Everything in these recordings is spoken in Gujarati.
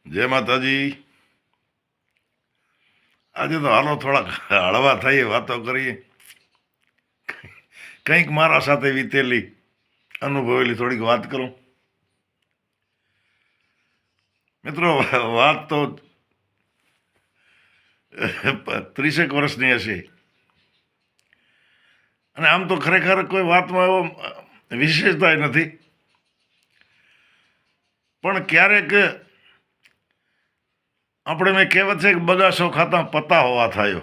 જય માતાજી. આજે તો હાલો થોડાક હળવા થઈએ, વાતો કરીએ. કંઈક મારા સાથે વીતેલી અનુભવેલી થોડીક વાત કરું. મિત્રો, વાત તો 30 વર્ષની હશે. અને આમ તો ખરેખર કોઈ વાતમાં એવો વિશેષતા નથી, પણ ક્યારેક આપણે મેં કહેવત છે કે બગાસો ખાતા પતા હોવા થયો.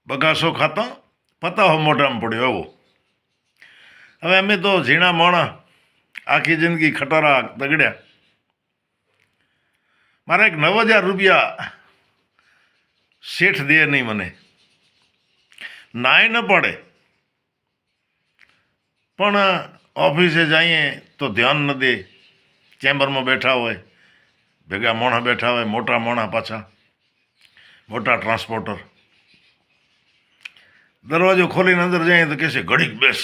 બગાસો ખાતા પતા હો મોઢામાં પડ્યો એવો. હવે અમે તો ઝીણા મોણા આખી જિંદગી ખટારા દગડ્યા. મારા એક 9,000 રૂપિયા શેઠ દે નહીં, મને નાય ન પડે, પણ ઓફિસે જઈએ તો ધ્યાન ન દે. ચેમ્બરમાં બેઠા હોય, ભેગા મોણા બેઠા હોય, મોટા મોણા પાછા, મોટા ટ્રાન્સપોર્ટર. દરવાજો ખોલીને અંદર જઈએ તો કહેશે ઘડીક બેસ.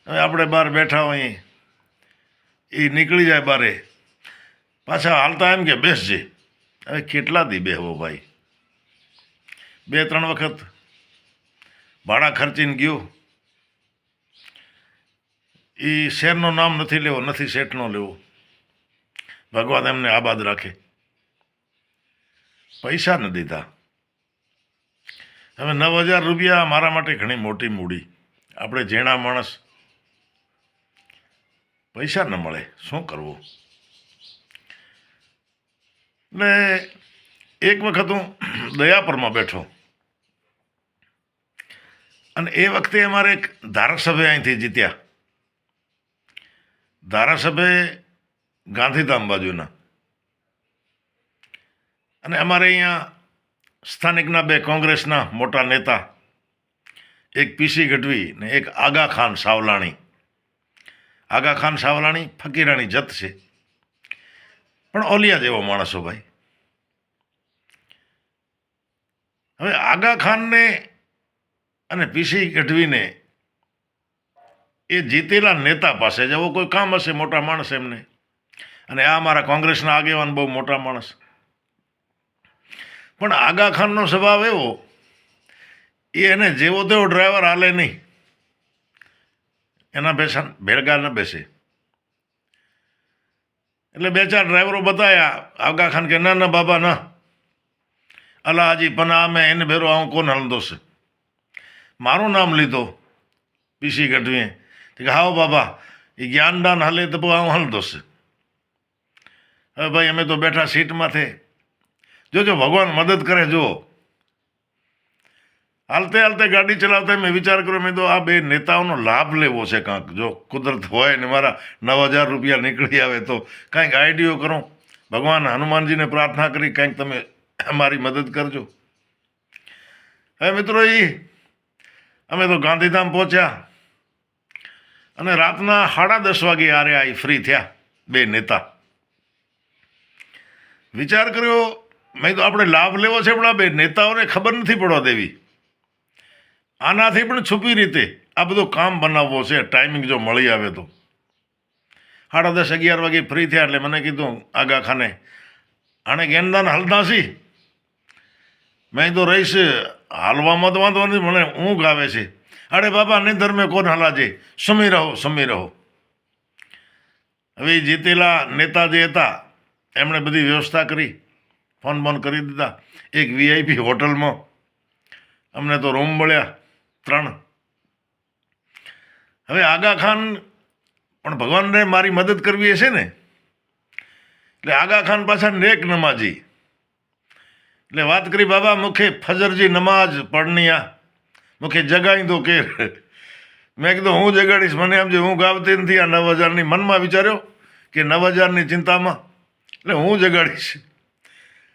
હવે આપણે બહાર બેઠા હોઈએ, એ નીકળી જાય બારે, પાછા હાલતા એમ કે બેસજે. હવે કેટલા દી બેહવો ભાઈ? 2-3 વખત ભાડા ખર્ચીને ગયો. એ શેરનું નામ નથી લેવો, નથી શેઠનો લેવો. ભગવાન એમને આબાદ રાખે. પૈસા ન દીધા. હવે 9,000 રૂપિયા મારા માટે ઘણી મોટી મૂડી. આપણે ઝીણા માણસ, પૈસા ન મળે, શું કરવું? ને એક વખત હું દયાપરમાં બેઠો, અને એ વખતે અમારે એક ધારાસભ્ય અહીંથી જીત્યા. ધારાસભ્ય ગાંધીધામ બાજુના. અને અમારે અહીંયા સ્થાનિકના 2 કોંગ્રેસના મોટા નેતા, એક પીસી ગઢવી ને એક આગા ખાન સાવલાણી. આગા ખાન સાવલાણી ફકીરાણી જત છે, પણ ઓલિયા જેવો માણસો ભાઈ. હવે આગા ખાનને અને પીસી ગઢવીને એ જીતેલા નેતા પાસે જવો કોઈ કામ હશે, મોટા માણસ એમને. અને આ અમારા કોંગ્રેસના આગેવાન બહુ મોટા માણસ. પણ આગા ખાનનો સ્વભાવ એવો, એને જેવો તેવો ડ્રાઈવર હાલે નહીં, એના ભેગા ન બેસે. એટલે 2-4 ડ્રાઈવરો બતાવ્યા. આગા ખાન કે ના ના બાબા ના, અલા હાજી પના અમે એને ભેરો આવું કોણ હલંદો છે. મારું નામ લીધો પીસી ગઢવીએ કે હાઓ બાબા, એ જ્ઞાનદાન હલે તો આવું હલતો છે. હવે ભાઈ અમે તો બેઠા સીટમાંથી, જોજો ભગવાન મદદ કરે. જુઓ, હાલતે હાલતે ગાડી ચલાવતા મેં વિચાર કર્યો, મેં તો આ 2 નેતાઓનો લાભ લેવો છે કાંક. જો કુદરત હોય ને મારા 9,000 રૂપિયા નીકળી આવે તો કાંઈક આઈડિયો કરું. ભગવાન હનુમાનજીને પ્રાર્થના કરી કાંઈક તમે મારી મદદ કરજો. હવે મિત્રો, અમે તો ગાંધીધામ પહોંચ્યા, અને રાતના 10:30 વાગે આરે ફ્રી થયા 2 નેતા. વિચાર કર્યો, મેં તો આપણે લાભ લેવો છે, પણ આ 2 નેતાઓને ખબર નથી પડવા દેવી. આનાથી પણ છુપી રીતે આ બધું કામ બનાવવો છે. ટાઈમિંગ જો મળી આવે તો. 10:30-11 વાગે ફ્રી થયા એટલે મને કીધું આગા ખાને, આને ગેનદાન હલતા છી. મેં તો રહીશ હાલવામાં તો વાંધો નથી, મને ઊંઘ આવે છે. અરે બાબા નિંદર મેં કોણ હલાજે, સમી રહો સમી રહો. હવે જીતેલા નેતા જે હતા એમણે બધી વ્યવસ્થા કરી, ફોન બોન કરી દીધા. એક VIP હોટલમાં અમને તો રૂમ મળ્યા 3. હવે આગા ખાન પણ ભગવાનને મારી મદદ કરવી હશે ને, એટલે આગા ખાન પાછા નેક નમાજી. એટલે વાત કરી, બાબા મુખે ફજરજી નમાજ પડનિયા, મુખે જગાઈ દો કે. મેં કીધું હું જગાડીશ, મને એમ જે ઊંઘ આવતી નથી. આ 9,000ની મનમાં વિચાર્યો કે 9,000ની ચિંતામાં એટલે હું જગાડીશ.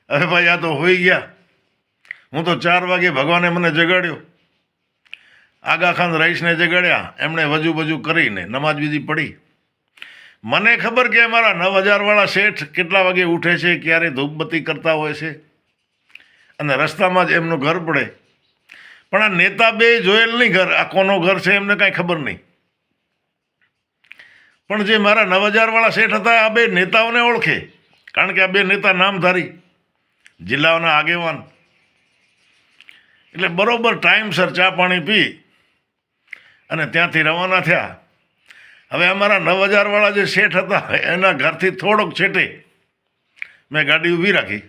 હવે ભાઈ આ તો હોઈ ગયા. હું તો 4 વાગે ભગવાને મને જગાડ્યો. આગા ખાન રહીશને જગાડ્યા. એમણે વજુ બજુ કરીને નમાજ બીજી પડી. મને ખબર કે અમારા 9,000 વાળા શેઠ કેટલા વાગે ઉઠે છે, ક્યારે ધૂપબત્તી કરતા હોય છે, અને રસ્તામાં જ એમનું ઘર પડે. પણ આ નેતા 2 જોયેલ નહીં ઘર, આ કોનો ઘર છે એમને કાંઈ ખબર નહીં. પણ જે મારા 9000વાળા શેઠ હતા આ બે નેતાઓને ઓળખે, કારણ કે આ બે નેતા નામધારી જિલ્લાઓના આગેવાન. એટલે બરાબર ટાઈમસર ચા પાણી પી અને ત્યાંથી રવાના થયા. હવે અમારા 9000વાળા જે શેઠ હતા એના ઘરથી થોડોક છેટે મેં ગાડી ઊભી રાખી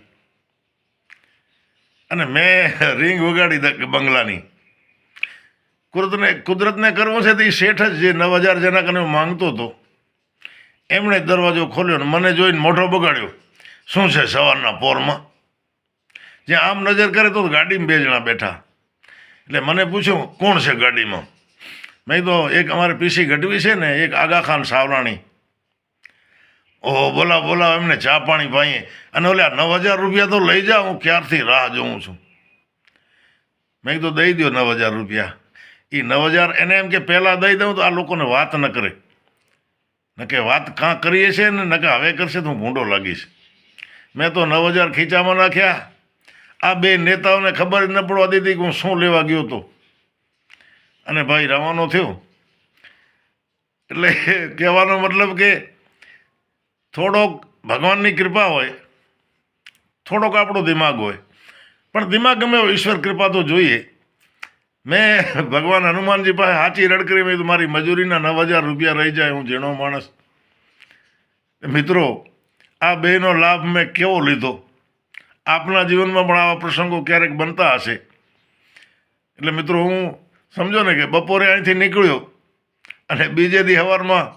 અને મેં રિંગ વગાડી બંગલાની. કુદરતને કરવું છે તો એ શેઠ જ જે 9000 જેના કને માંગતો હતો એમણે દરવાજો ખોલ્યો ને મને જોઈને મોઢો બગાડ્યો. શું છે સવારના પોરમાં? જ્યાં આમ નજર કરે તો ગાડીમાં 2 જણા બેઠા. એટલે મને પૂછ્યું કોણ છે ગાડીમાં? મેં તો એક અમારે પીસી ગઢવી છે ને, એક આગાખાન સાવરાણી. ઓહો બોલા એમને ચા પાણી પાઈએ અને ઓલે 9000 રૂપિયા તો લઈ જા, હું ક્યારથી રાહ જોઉં છું. મેં તો દઈ દો 9000 રૂપિયા. એ 9000 એને એમ કે પહેલાં દઈ દઉં તો આ લોકોને વાત ન કરે, ન કે વાત કાં કરીએ છે ને ન કે હવે કરશે તો હું ભૂંડો લાગીશ. મેં તો 9000 ખીચામાં નાખ્યા. આ બે નેતાઓને ખબર જ ન પડવા દીધી કે હું શું લેવા ગયો હતો અને ભાઈ રવાનો થયો. એટલે કહેવાનો મતલબ કે થોડોક ભગવાનની કૃપા હોય, થોડોક આપણો દિમાગ હોય, પણ દિમાગ ગમે હોય, ઈશ્વર કૃપા તો જોઈએ. મેં ભગવાન હનુમાનજી પાસે સાચી રડ કરી. મેં તો મારી મજૂરીના 9000 રૂપિયા રહી જાય, હું ઝીણો માણસ. મિત્રો, આ બેનો લાભ મેં કેવો લીધો. આપના જીવનમાં પણ આવા પ્રસંગો ક્યારેક બનતા હશે. એટલે મિત્રો, હું સમજો ને કે બપોરે અહીંથી નીકળ્યો અને બીજે દી સવારમાં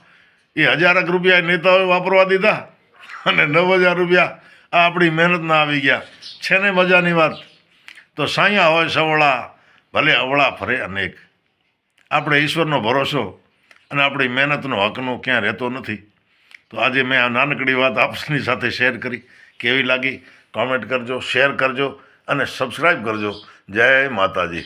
એ 1000 રૂપિયા નેતાઓએ વાપરવા દીધા અને 9000 રૂપિયા આ આપણી મહેનતના આવી ગયા. છે ને મજાની વાત? તો સાયા હોય સવળા, ભલે અવળા ફરે અનેક. આપણે ઈશ્વરનો ભરોસો અને આપણી મહેનતનો હકનો ક્યાં રહેતો નથી. તો આજે મેં આ નાનકડી વાત આપની સાથે શેર કરી. કેવી લાગી કોમેન્ટ કરજો, શેર કરજો અને સબસ્ક્રાઈબ કરજો. જય માતાજી.